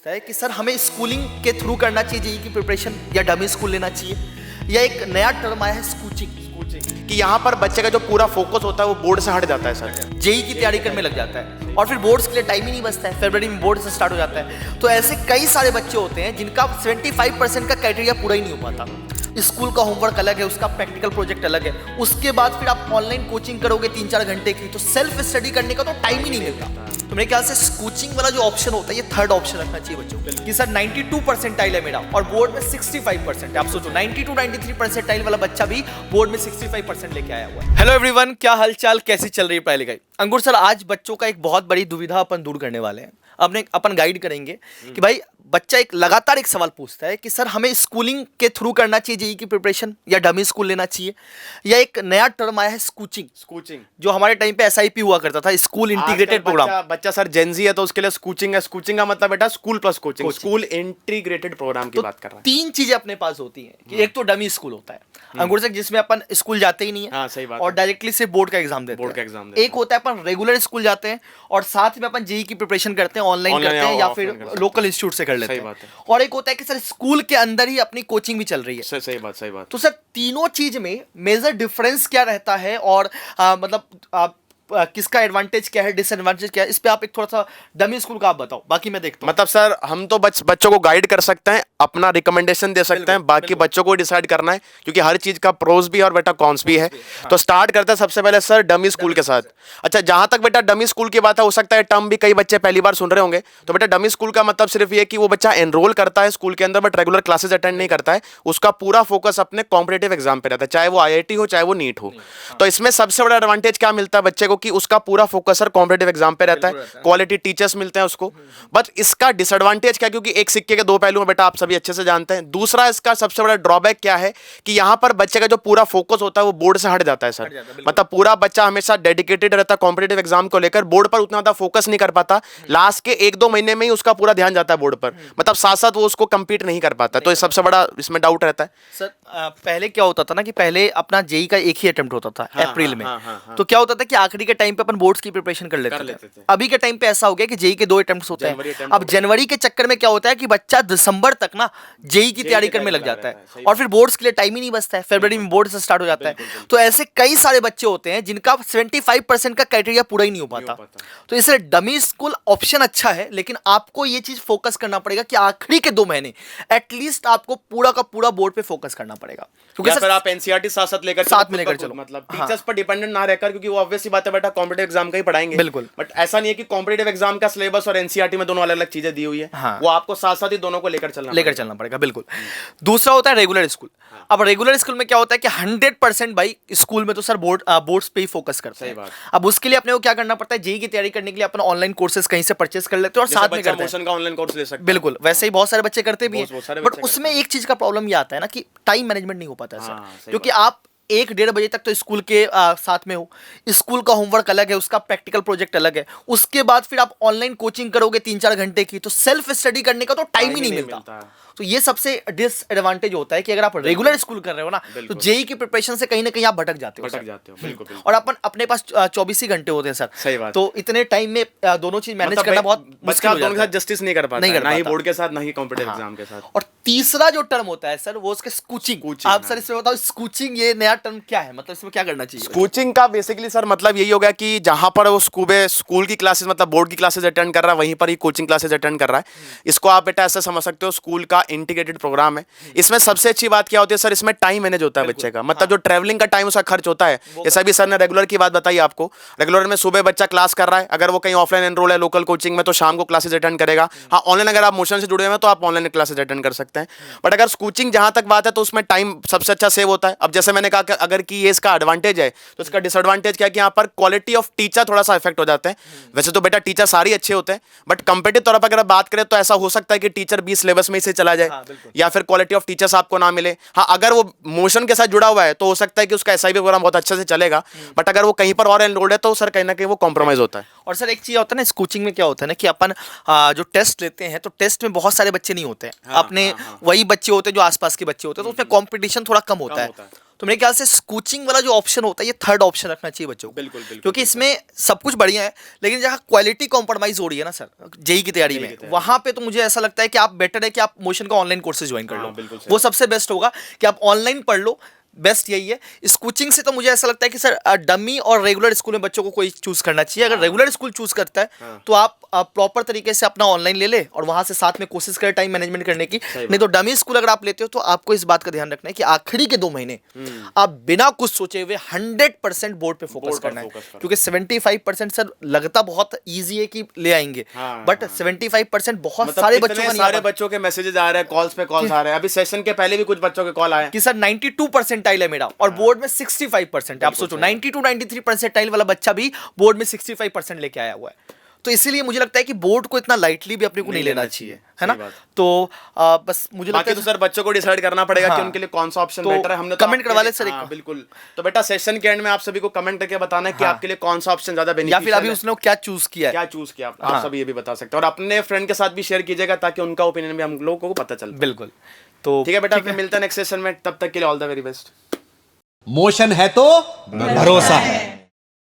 है कि सर हमें स्कूलिंग के थ्रू करना चाहिए जेई की प्रिपरेशन या डमी स्कूल लेना चाहिए या एक नया टर्म आया है स्कूचिंग कि यहाँ पर बच्चे का जो पूरा फोकस होता है वो बोर्ड से हट जाता है सर। जेई की तैयारी करने लग जाता है और फिर बोर्ड्स के लिए टाइम ही नहीं बचता है। फरवरी में बोर्ड से स्टार्ट हो जाता है। तो ऐसे कई सारे बच्चे होते हैं जिनका 75% का क्राइटेरिया पूरा ही नहीं हो पाता। स्कूल का होमवर्क अलग है, उसका प्रैक्टिकल प्रोजेक्ट अलग है, उसके बाद फिर आप ऑनलाइन कोचिंग करोगे 3-4 घंटे की, तो सेल्फ स्टडी करने का तो टाइम ही नहीं मिलता। तो मेरे ख्याल से कोचिंग वाला जो ऑप्शन होता है ये थर्ड ऑप्शन रखना चाहिए बच्चों के लिए कि सर 92 परसेंटाइल है मेरा और बोर्ड में 65% है। आप सोचो 92-93 परसेंटाइल वाला बच्चा भी बोर्ड में 65% लेके आया हुआ है। हेलो एवरीवन, क्या हालचाल, कैसी चल रही है पढ़ाई लिखाई? अंकुर सर, आज बच्चों का एक बहुत बड़ी दुविधा अपन दूर करने वाले हैं। अपन गाइड करेंगे कि भाई बच्चा लगातार एक सवाल पूछता है कि सर हमें स्कूलिंग के थ्रू करना चाहिए जेई की प्रिपरेशन या डमी स्कूल लेना चाहिए या एक नया टर्म आया है स्कूचिंग जो हमारे टाइम पे एसआईपी हुआ करता था, स्कूल इंटीग्रेटेड प्रोग्राम। बच्चा सर जेनजी है तो उसके लिए स्कूचिंग है। स्कूचिंग का मतलब बेटा school plus coaching, school integrated programme की बात कर रहा है। 3 चीजें अपने पास होती हैं कि एक तो डमी स्कूल होता है अंकुर सर, जिसमें अपन स्कूल जाते ही नहीं है। हाँ, सही बात और डायरेक्टली से बोर्ड का एग्जाम देते हैं। एक होता है अपन रेगुलर स्कूल जाते हैं और साथ में अपन जेई की प्रिपरेशन करते हैं, ऑनलाइन करते हैं या फिर लोकल इंस्टीट्यूट से कर लेते हैं। और एक होता है कि सर स्कूल के अंदर ही अपनी कोचिंग भी चल रही है। सही बात। तो सर तीनों चीज में मेजर डिफरेंस क्या रहता है और किसका एडवांटेज क्या है, डिसएडवांटेज क्या है, इस पे आप एक थोड़ा सा डमी स्कूल का आप बताओ, बाकी मैं देखता हूं। मतलब सर हम तो बच्चों को गाइड कर सकते हैं, अपना रिकमेंडेशन दे सकते हैं, बाकी बच्चों को डिसाइड करना है क्योंकि हर चीज का प्रोज भी और बेटा कॉन्स भी है। तो स्टार्ट करते हैं सबसे पहले सर डमी स्कूल के साथ। अच्छा, जहां तक बेटा डमी स्कूल की बात है, हो सकता है टर्म भी कई बच्चे पहली बार सुन रहे होंगे। तो बेटा डमी स्कूल का मतलब सिर्फ ये कि वो बच्चा एनरोल करता है स्कूल के अंदर बट रेगुलर क्लासेस अटेंड नहीं करता है। उसका पूरा फोकस अपने कॉम्पिटेटिव एग्जाम पे रहता है, चाहे वो आईआईटी हो चाहे वो नीट हो। तो इसमें सबसे बड़ा एडवांटेज क्या मिलता है बच्चे को कि उसका पूरा फोकस सर कॉम्पिटेटिव एग्जाम पे रहता है, क्वालिटी टीचर्स मिलते हैं उसको। बट इसका डिसएडवांटेज क्या, क्योंकि एक सिक्के के दो पहलू हैं बेटा, आप सभी अच्छे से जानते हैं। दूसरा इसका सबसे बड़ा ड्रॉबैक क्या है कि यहां पर बच्चे का जो पूरा फोकस होता है वो बोर्ड से हट जाता है सर। मतलब पूरा बच्चा हमेशा डेडिकेटेड रहता है कॉम्पिटेटिव एग्जाम को लेकर, बोर्ड पर उतना ज्यादा फोकस नहीं कर पाता। लास्ट के 1-2 महीने में ही उसका पूरा ध्यान जाता है बोर्ड पर, मतलब साथ साथ वो उसको कंपीट नहीं कर पाता। तो ये सबसे बड़ा इसमें डाउट रहता है सर। पहले क्या होता था ना कि पहले अपना जेई का एक ही अटेम्प्ट होता था अप्रैल में। तो क्या होता था कि आखिरी के टाइम पे अपन बोर्ड्स की प्रिपरेशन कर लेते थे। अभी के टाइम पे ऐसा हो गया कि जेई के 2 अटेम्प्ट्स होते हैं। अब जनवरी के चक्कर में क्या होता है कि बच्चा दिसंबर तक ना जेई की तैयारी करने लग जाता है और फिर बोर्ड्स के लिए टाइम ही नहीं बचता है। फरवरी में बोर्ड से स्टार्ट हो जाता है। तो ऐसे कई सारे बच्चे होते हैं जिनका 75% का क्राइटेरिया पूरा ही नहीं हो पाता। तो इसलिए डमी स्कूल ऑप्शन अच्छा है, लेकिन आपको ये चीज फोकस करना पड़ेगा कि आखिरी के 2 महीने एटलीस्ट आपको पूरा का पूरा बोर्ड पे फोकस करना पड़ेगा। क्योंकि सर आप एनसीईआरटी साथ में लेकर चलो, मतलब टीचर्स पर डिपेंडेंट ना रहकर, क्योंकि वो ऑब्वियस सी बात है बेटा कॉम्पिटेटिव एग्जाम का ही पढ़ाएंगे। बिल्कुल। बट ऐसा नहीं है कि कॉम्पिटेटिव एग्जाम का सिलेबस और एनसीईआरटी में दोनों अलग अलग चीजें दी हुई है। हाँ। वो आपको साथ साथ ही दोनों को लेकर चलना पड़ेगा। बिल्कुल। दूसरा होता है रेगुलर स्कूल। अब रेगुलर स्कूल में क्या होता है कि 100% भाई स्कूल में तो सर बोर्ड्स पे ही फोकस करते हैं। अब उसके लिए अपने को क्या करना पड़ता है, जेई की तैयारी करने के लिए अपन ऑनलाइन कोर्सेज कहीं से परचेस कर लेते हैं और साथ में करते हैं। का ऑनलाइन कोर्स ले सकते हैं। बिल्कुल, वैसे ही बहुत सारे बच्चे करते भी हैं। बट उसमें एक चीज का प्रॉब्लम ये आता है ना कि टाइम मैनेजमेंट नहीं हो पाता है सर, क्योंकि आप 1-1:30 बजे तक तो स्कूल के साथ में हो, स्कूल का होमवर्क अलग है, उसका प्रैक्टिकल प्रोजेक्ट अलग है, उसके बाद फिर आप ऑनलाइन कोचिंग करोगे 3-4 घंटे की, तो सेल्फ स्टडी करने का तो टाइम ही नहीं मिलता। तो ये सबसे डिसएडवांटेज होता है कि अगर आप रेगुलर स्कूल कर रहे हो ना, तो जेई की प्रिपरेशन से कहीं ना कहीं आप भटक जाते हो। बिल्कुल। और अपने पास 24 ही घंटे होते हैं सर। सही बात। तो इतने टाइम में दोनों चीज मैनेज करना बहुत मुश्किल हो जाता है। दोनों के साथ जस्टिस नहीं कर पाता, ना ही बोर्ड के साथ ना ही कॉम्पिटेटिव एग्जाम के साथ। और तीसरा जो टर्म होता है सर वो उसके स्कूचिंग। आप सर इसमें बताओ स्कूचिंग ये नया टर्म क्या है, मतलब इसमें क्या करना चाहिए? स्कूचिंग का बेसिकली सर मतलब यही होगा कि जहां पर वो स्कूल की क्लासेस मतलब बोर्ड की क्लासेस अटेंड कर रहा है, वहीं पर ही कोचिंग क्लासेस अटेंड कर रहा है। इसको आप बेटा ऐसा समझ सकते हो, स्कूल का इंटीग्रेटेड प्रोग्राम है। इसमें सबसे अच्छी बात क्या होती है सर, इसमें टाइम मैनेज होता है बच्चे का, मतलब जो ट्रैवलिंग का टाइम उसका खर्च होता है। जैसा भी सर ने रेगुलर की बात बताई आपको, रेगुलर में सुबह बच्चा क्लास कर रहा है, अगर वो कहीं ऑफलाइन एनरोल है लोकल कोचिंग में तो शाम को क्लासेस अटेंड करेगा। हाँ, ऑनलाइन अगर आप मोशन से जुड़े हुए हैं तो आप ऑनलाइन क्लासेस अटेंड कर सकते हैं। बट अगर कोचिंग जहां तक बात है तो उसमें टाइम सबसे अच्छा सेव होता है। अब जैसे मैंने कहा कि अगर कि ये इसका एडवांटेज है तो इसका डिसएडवांटेज क्या है कि यहाँ पर क्वालिटी ऑफ टीचर थोड़ा सा इफेक्ट हो जाते हैं। वैसे तो बेटा टीचर सारे अच्छे होते हैं, बट कंपेटिव तौर पर अगर बात करें तो ऐसा हो सकता है कि टीचर 20 सिलेबस में से चला जाए, या फिर क्वालिटी ऑफ टीचर्स आपको ना मिले। हाँ, अगर वो मोशन के साथ जुड़ा हुआ है तो हो सकता है कि उसका एसआईबी प्रोग्राम बहुत अच्छे से चलेगा, बट अगर वो कहीं पर और एनरोल्ड है तो सर कहीं ना कहीं वो कॉम्प्रोमाइज होता है। और सर एक चीज होता है ना कोचिंग में, क्या होता है ना कि अपन जो टेस्ट लेते हैं तो टेस्ट में बहुत सारे बच्चे नहीं होते हैं। अपने वही बच्चे होते हैं जो आसपास के बच्चे होते हैं, तो उसमें कंपटीशन थोड़ा कम होता है। तो मेरे ख्याल से कोचिंग वाला जो ऑप्शन होता है ये थर्ड ऑप्शन रखना चाहिए बच्चों को, बिल्कुल, बिल्कुल, क्योंकि इसमें सब कुछ बढ़िया है, लेकिन जहाँ क्वालिटी कॉम्प्रोमाइज हो रही है ना सर जेई की तैयारी में, वहां पे तो मुझे ऐसा लगता है कि आप बेटर है कि आप मोशन का ऑनलाइन कोर्सेज ज्वाइन कर हाँ, लो, बिल्कुल सही। वो सबसे बेस्ट होगा कि आप ऑनलाइन पढ़ लो, बेस्ट यही है। इस कोचिंग से तो मुझे ऐसा लगता है कि सर डमी और रेगुलर स्कूल में बच्चों को कोई चूज करना चाहिए। अगर रेगुलर स्कूल चूज करता है तो आप प्रॉपर तरीके से अपना ऑनलाइन ले ले और वहां से साथ में कोशिश करें टाइम मैनेजमेंट करने की। नहीं तो डमी स्कूल अगर आप लेते हो तो आपको इस बात का ध्यान रखना है कि आखिरी के 2 महीने आप बिना कुछ सोचे हुए 100% बोर्ड पे फोकस करना है, क्योंकि 75% सर लगता बहुत ईजी है कि ले आएंगे, बट 75% बहुत सारे बच्चों का नहीं सारे आ पाता। बच्चों के मैसेजेस आ रहे हैं, कॉल्स पे कॉल्स आ रहे हैं। अभी सेशन के पहले भी कुछ बच्चों के कॉल आए कि सर 92 परसेंटाइल है मेरा और बोर्ड में 65% है। आप सोचो 92 93 परसेंटाइल वाला बच्चा भी बोर्ड में 65% लेके आया हुआ है। तो इसीलिए मुझे लगता है कि बोर्ड को इतना लाइटली भी अपने को नहीं लेना चाहिए, है ना। तो बस मुझे लगता बाकी है तो सर बच्चों को डिसाइड करना पड़ेगा कि उनके लिए कौन सा ऑप्शन तो बेटर है। हमने तो कमेंट आपके करवा ले लिए- सर एक हाँ, बार। बिल्कुल। तो बेटा सेशन के एंड में आप सभी को कमेंट करके बताना है कि आपके लिए कौन सा ऑप्शन ज्यादा या बेनिफिशियल फिर अभी है, उसने क्या चूज किया है। क्या चूज किया आप सभी ये भी बता सकते हैं, और अपने फ्रेंड के साथ भी शेयर कीजिएगा ताकि उनका ओपिनियन भी हम लोगों को पता चल पाए। बिल्कुल। तो ठीक है बेटा, फिर मिलते हैं नेक्स्ट सेशन में, तब तक के लिए all the very best. Motion है तो भरोसा है।